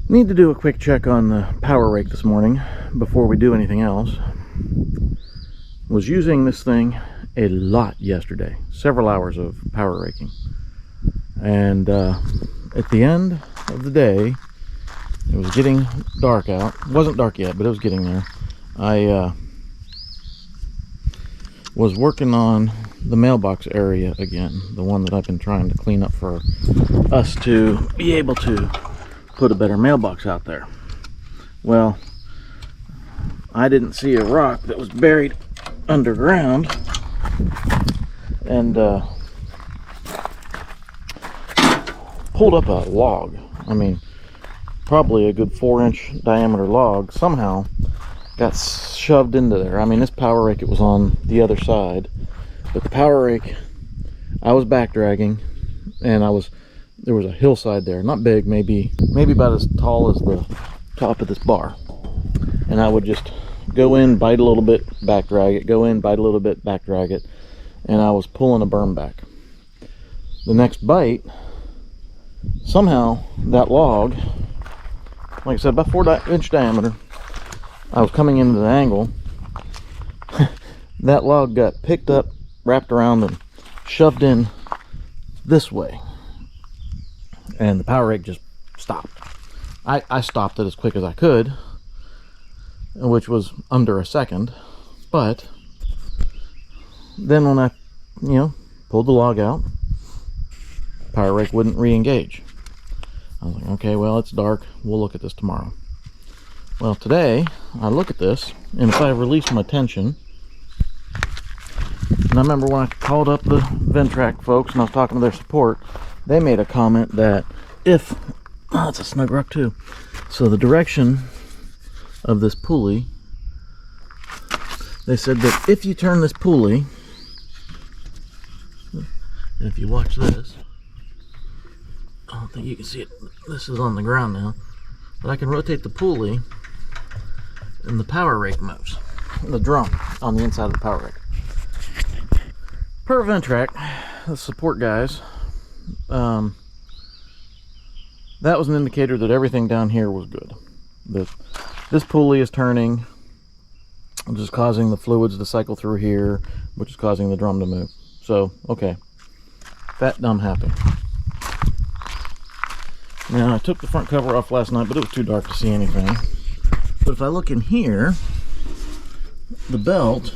Need to do a quick check on the Power Rake this morning before we do anything else. Was using this thing a lot yesterday, several hours of power raking, and at the end of the day, it was getting dark out. It wasn't dark yet, but it was getting there. I was working on the mailbox area again, the one that I've been trying to clean up for us to be able to put a better mailbox out there. Well, I didn't see a rock that was buried underground, and pulled up a log. I mean, probably a good 4-inch diameter log. Somehow got shoved into there. I mean, this power rake, it was on the other side, but the power rake, I was back dragging, and there was a hillside there, not big, maybe about as tall as the top of this bar, and I would just go in, bite a little bit, back drag it, go in, bite a little bit, back drag it, and I was pulling a berm back. The next bite, somehow that log, like I said, about 4-inch diameter, I was coming into the angle, that log got picked up, wrapped around, and shoved in this way, and the power rake just stopped. I stopped it as quick as I could, which was under a second, but then when I pulled the log out, power rake wouldn't re-engage. I was like, okay, well, it's dark, we'll look at this tomorrow. Well, today I look at this, and if I release my tension, and I remember when I called up the Ventrac folks and I was talking to their support, they made a comment that if, oh, it's a snug rock too, so the direction of this pulley, they said that if you turn this pulley, and if you watch this, I don't think you can see it, this is on the ground now, but I can rotate the pulley and the power rake moves, the drum on the inside of the power rake. Per Ventrac, the support guys, that was an indicator that everything down here was good. This pulley is turning, which is causing the fluids to cycle through here, which is causing the drum to move. So, okay, fat, dumb, happy. Now, I took the front cover off last night, but it was too dark to see anything. But if I look in here, the belt,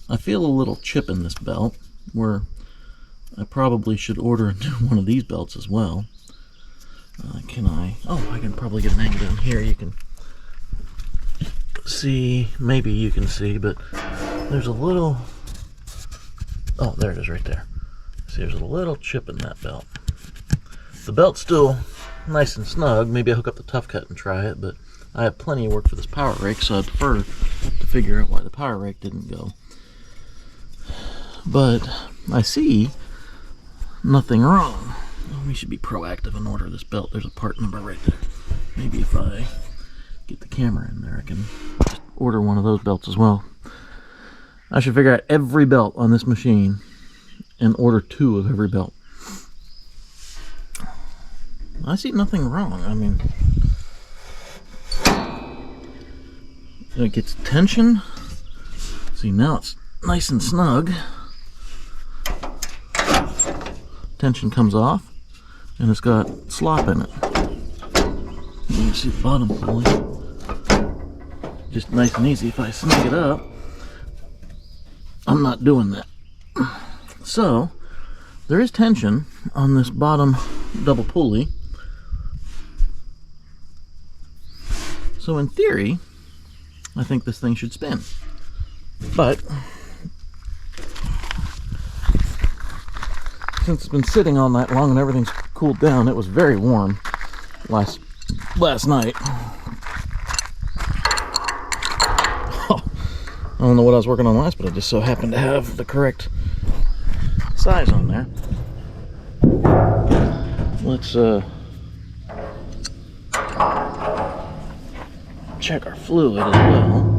I feel a little chip in this belt, where I probably should order a new one of these belts as well. I can probably get an angle down here. You can see, maybe you can see, but there's a little, oh, there it is right there. See, there's a little chip in that belt. The belt's still nice and snug. Maybe I'll hook up the Tough Cut and try it, but I have plenty of work for this power rake, so I'd prefer to figure out why the power rake didn't go. But I see nothing wrong. We should be proactive and order this belt. There's a part number right there. Maybe if I get the camera in there, I can just order one of those belts as well. I should figure out every belt on this machine and order 2 of every belt. I see nothing wrong. I mean, it gets tension. See, now it's nice and snug. Tension comes off, and it's got slop in it. You can see the bottom pulley. Just nice and easy. If I snug it up, I'm not doing that. So, there is tension on this bottom double pulley. So in theory, I think this thing should spin. But since it's been sitting all night long and everything's cooled down, it was very warm last night. Oh, I don't know what I was working on last, but I just so happened to have the correct size on there. Let's check our fluid as well.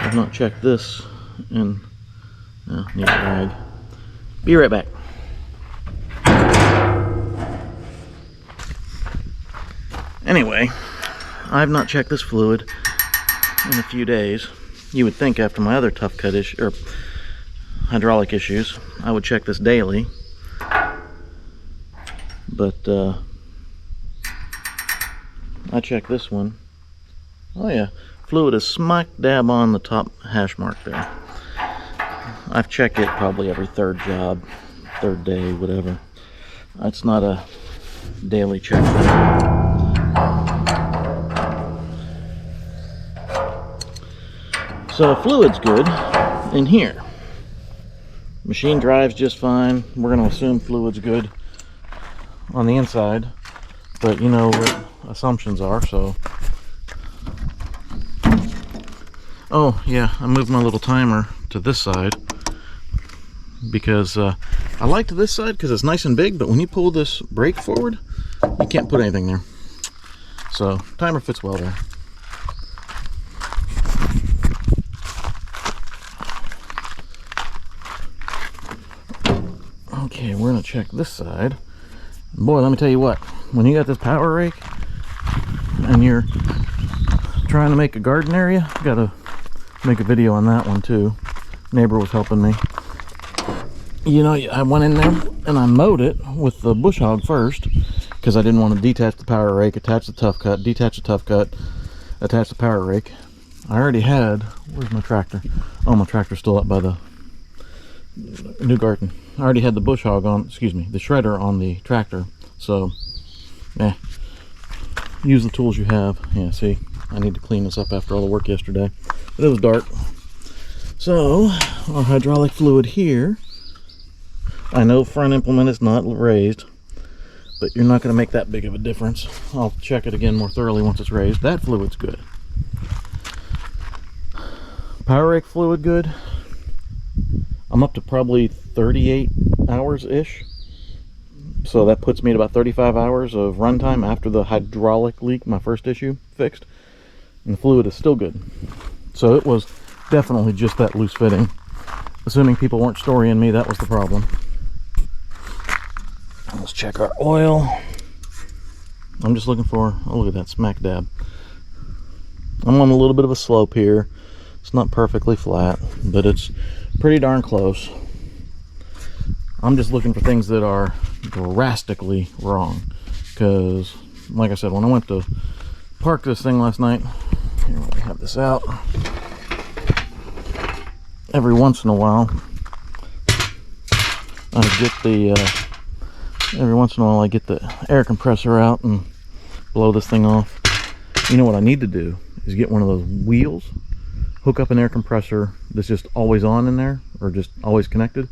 I've not checked this in, need a rag. Be right back. Anyway, I've not checked this fluid in a few days. You would think after my other tough cut issue, or hydraulic issues, I would check this daily. But I checked this one. Oh yeah, fluid is smack dab on the top hash mark there. I've checked it probably every third job, third day, whatever. It's not a daily check. So fluid's good in here. Machine drives just fine. We're going to assume fluid's good on the inside, but you know what assumptions are, so. Oh yeah, I moved my little timer to this side because I liked this side because it's nice and big, but when you pull this brake forward, you can't put anything there. So timer fits well there. Okay, we're gonna check this side. Boy, let me tell you what, when you got this Power Rake and you're trying to make a garden area, you gotta make a video on that one too. Neighbor was helping me. You know, I went in there and I mowed it with the bush hog first because I didn't want to detach the Power Rake, attach the tough cut, detach the tough cut, attach the Power Rake. I already had, where's my tractor? Oh, my tractor's still up by the new garden. I already had the bush hog on, excuse me, the shredder on the tractor. So, use the tools you have. Yeah, see, I need to clean this up after all the work yesterday. But it was dark. So, our hydraulic fluid here. I know front implement is not raised, but you're not going to make that big of a difference. I'll check it again more thoroughly once it's raised. That fluid's good. Power Rake fluid good. I'm up to probably 38 hours-ish. So that puts me at about 35 hours of runtime after the hydraulic leak, my first issue, fixed. And the fluid is still good. So it was definitely just that loose fitting. Assuming people weren't storying me, that was the problem. Let's check our oil. I'm just looking for, oh look at that, smack dab. I'm on a little bit of a slope here. It's not perfectly flat, but it's pretty darn close. I'm just looking for things that are drastically wrong. Because, like I said, when I went to park this thing last night, here, let me have this out. Every once in a while, I get the air compressor out and blow this thing off. You know what I need to do is get one of those wheels, hook up an air compressor that's just always on in there, or just always connected,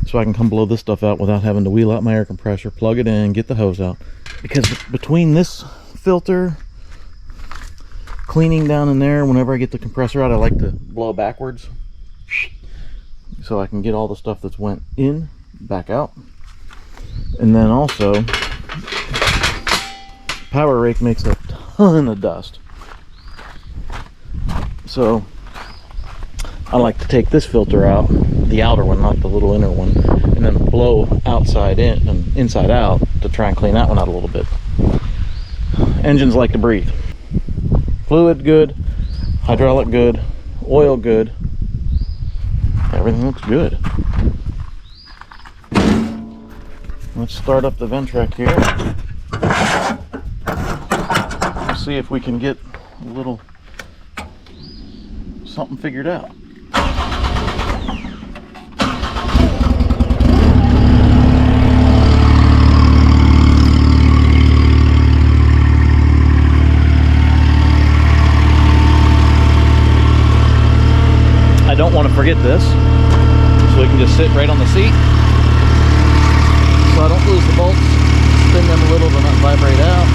so I can come blow this stuff out without having to wheel out my air compressor, plug it in, get the hose out. Because between this filter, cleaning down in there, whenever I get the compressor out, I like to blow backwards so I can get all the stuff that's went in back out. And then also, Power Rake makes a ton of dust, so I like to take this filter out, the outer one, not the little inner one, and then blow outside in and inside out to try and clean that one out a little bit. Engines like to breathe. Fluid good, hydraulic good, oil good. Everything looks good. Let's start up the Ventrac here. Let's see if we can get a little something figured out. I don't want to forget this, so we can just sit right on the seat. So I don't lose the bolts, spin them a little to not vibrate out.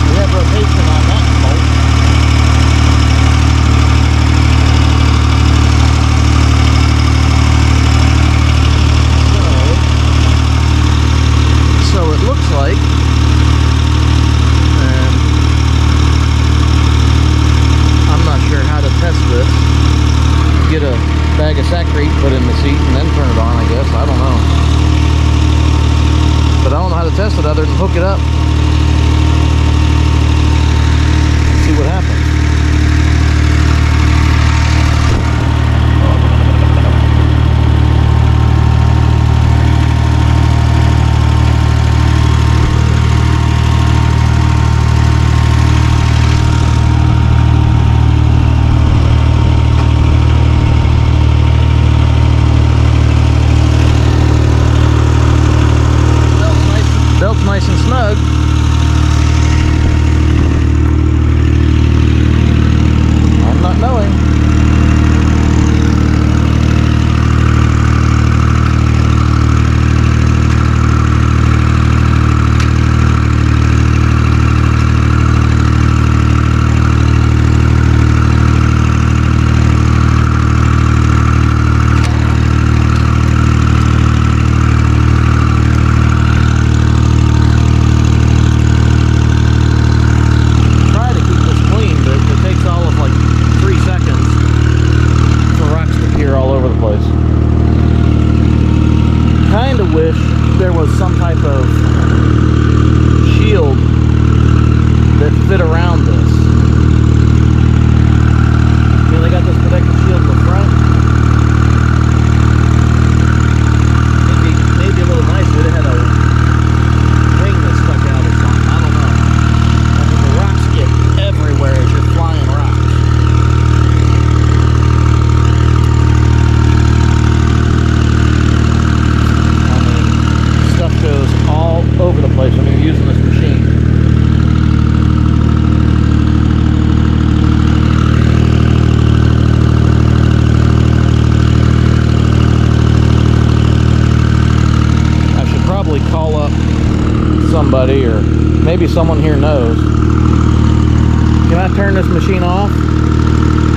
We have rotation on that bolt. So it looks like, and see what happens. Belt's nice and snug. I'm not knowing. Wish there was some type of shield that fit around this. You know, they got this protective shield in the front. Maybe a little nicer if it had a wing that stuck out or something. I don't know. I mean, the rocks get everywhere as you're flying rocks. Goes all over the place when you're using this machine. I should probably call up somebody, or maybe someone here knows. Can I turn this machine off,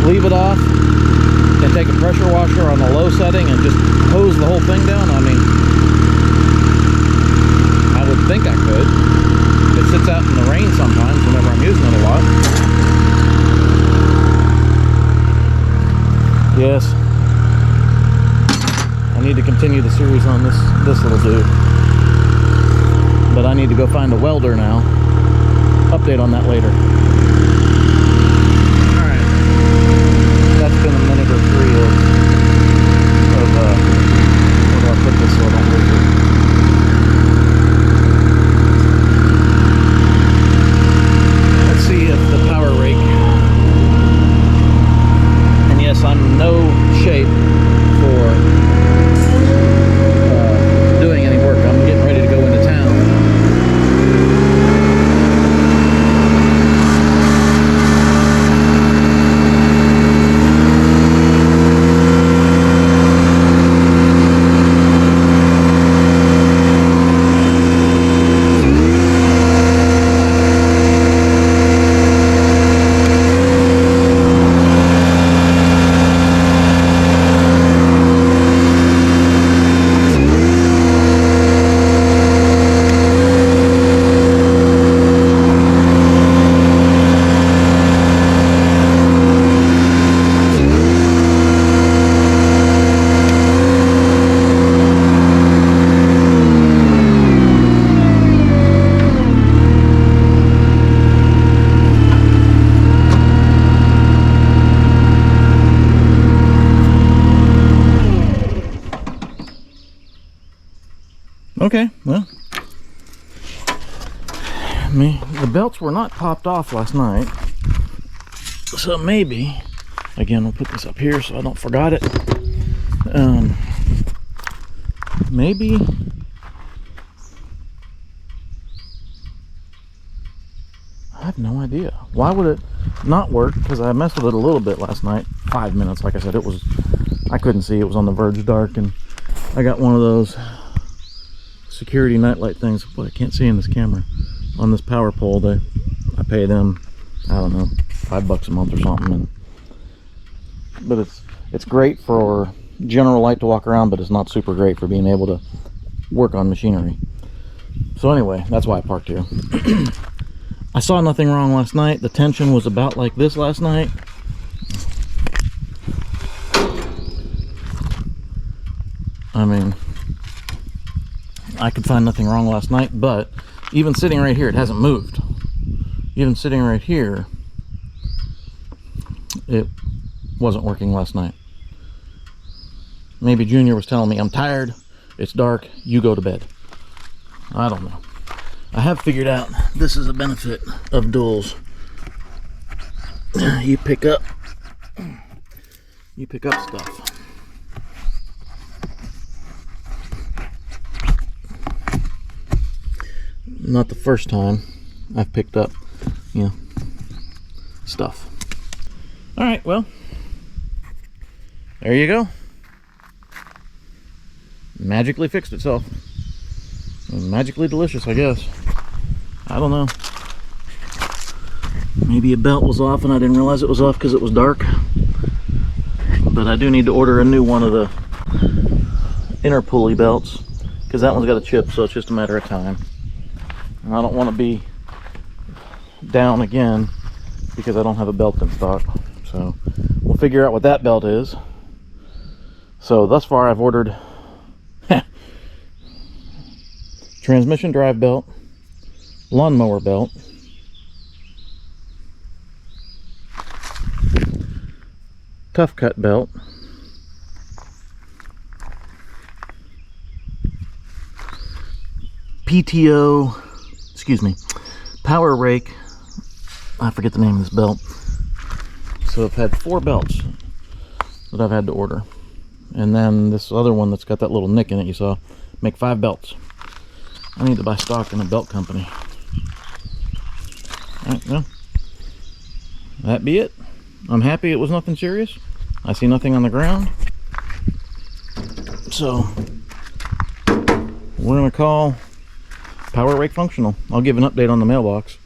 leave it off, and take a pressure washer on the low setting and just hose the whole thing down? I mean, I would think I could. It sits out in the rain sometimes whenever I'm using it a lot. Yes. I need to continue the series on this little dude. But I need to go find a welder now. Update on that later. Alright. That's been a minute or three of where do I put this so I don't lose it? See if the Power Rake, and yes, I'm in no shape for doing any work. I'm getting ready to go into town. Okay, well, the belts were not popped off last night, so maybe, again, we'll put this up here so I don't forget it. Maybe I have no idea. Why would it not work? Because I messed with it a little bit last night. 5 minutes, like I said, I couldn't see. It was on the verge of dark, and I got one of those security nightlight things. Boy, I can't see in this camera. On this power pole, I pay them, I don't know, $5 a month or something. But it's great for general light to walk around, but it's not super great for being able to work on machinery. So anyway, that's why I parked here. I saw nothing wrong last night. The tension was about like this last night. I mean, I could find nothing wrong last night, but even sitting right here, it hasn't moved. Even sitting right here, it wasn't working last night. Maybe Junior was telling me, I'm tired, it's dark, you go to bed. I don't know. I have figured out this is a benefit of duals. You pick up stuff. Not the first time I've picked up, you know, stuff. All right, well, there you go. Magically fixed itself. Magically delicious, I guess. I don't know. Maybe a belt was off and I didn't realize it was off because it was dark. But I do need to order a new one of the inner pulley belts, because that one's got a chip, so it's just a matter of time. And I don't want to be down again because I don't have a belt in stock. So we'll figure out what that belt is. So thus far I've ordered transmission drive belt, lawnmower belt, tough cut belt, Power Rake. I forget the name of this belt. So I've had 4 belts that I've had to order. And then this other one that's got that little nick in it you saw, make 5 belts. I need to buy stock in a belt company. Alright, well, that be it. I'm happy it was nothing serious. I see nothing on the ground. So, we're going to call Power Rake functional. I'll give an update on the mailbox.